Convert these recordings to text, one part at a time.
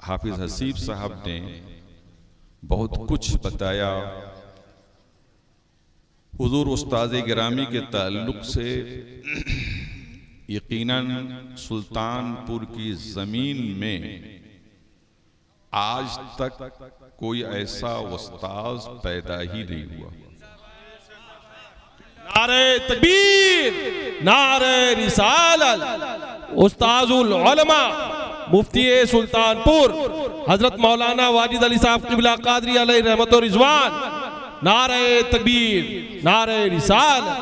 हाफिज हसीब साहब ने बहुत कुछ बताया हुजूर उस्ताद गिरामी के ताल्लुक से। यकीनन सुल्तानपुर की जमीन में आज तक कोई ऐसा उस्ताद पैदा ही नहीं हुआ। नारे तकबीर, नारे रिसालत। उस्ताजुल उलमा मुफ्ती सुल्तानपुर हजरत मौलाना वाजिद अली साहब क़िबला क़ादरी अलैहि रहमत व रिज़वान। नारे तकबीर, नारे रिसालत।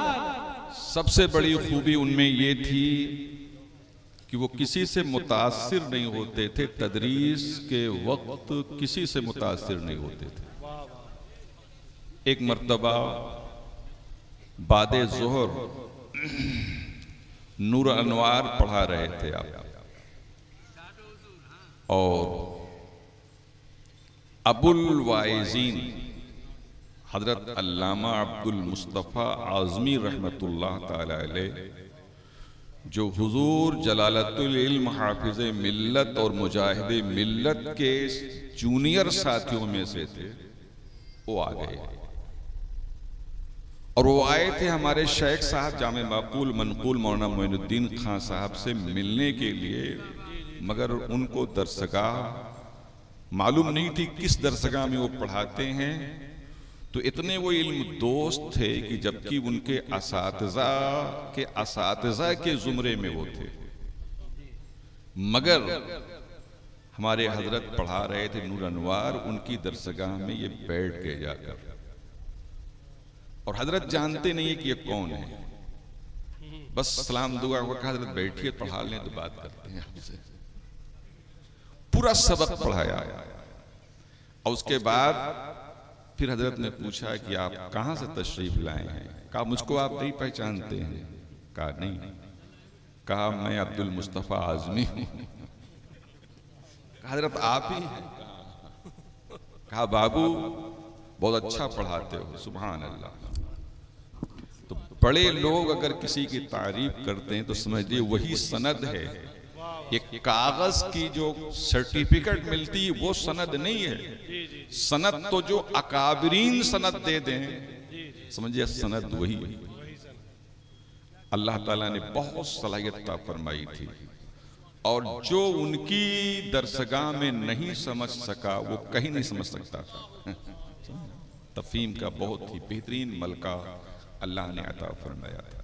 सबसे बड़ी खूबी उनमें ये थी कि वो किसी से मुतासिर नहीं होते थे, तदरीस के वक्त किसी से मुतासिर नहीं होते थे। एक मर्तबा बादे ज़ोहर नूर अनवार पढ़ा रहे थे आप, और अबुल वाइज़ीन हजरत अल्लामा अब्दुल मुस्तफ़ा आज़मी रहमतुल्लाह ताला अलैह, जो हुजूर जलालतुल इल्म हाफिज़े मिल्लत और मुजाहिदे मिल्लत के जूनियर साथियों में से थे, वो आ गए। और वो आए थे हमारे शेख साहब जामे माकूल मनकूल मौलाना मोइनुद्दीन खान साहब से मिलने के लिए, मगर उनको दरसगाह मालूम नहीं थी किस दरसगाह में वो पढ़ाते हैं। तो इतने वो इल्म दोस्त थे कि जबकि उनके असातिज़ा के जुमरे में वो थे, मगर हमारे हजरत पढ़ा रहे थे नूर अनवार, उनकी दरसगाह में ये बैठ गए जाकर। और हजरत जानते नहीं है कि ये कौन है, बस सलाम दुआ को कहा हजरत बैठिए पढ़ा लें तो बात करते हैं आपसे। पूरा सबक पढ़ाया, और उसके बाद फिर हजरत ने पूछा कि आप कहाँ से तशरीफ लाए हैं। कहा मुझको आप नहीं पहचानते हैं। कहा नहीं। कहा मैं अब्दुल मुस्तफ़ा आज़मी हूँ। हजरत आप ही हैं। कहा बाबू बहुत अच्छा पढ़ाते हो, सुभान अल्लाह। तो बड़े लोग अगर किसी की तारीफ करते हैं तो समझिए वही सनद है। एक कागज की जो सर्टिफिकेट मिलती है वो सनद नहीं है। सनद तो जो अकाबरीन सनद दे दें, समझिए सनद वही है। अल्लाह ताला ने बहुत सलाहियत फरमाई थी, और जो उनकी दरसगाह में नहीं समझ सका वो कहीं नहीं समझ सकता था। तफहीम का बहुत ही बेहतरीन मलका अल्लाह ने अता फरमाया था।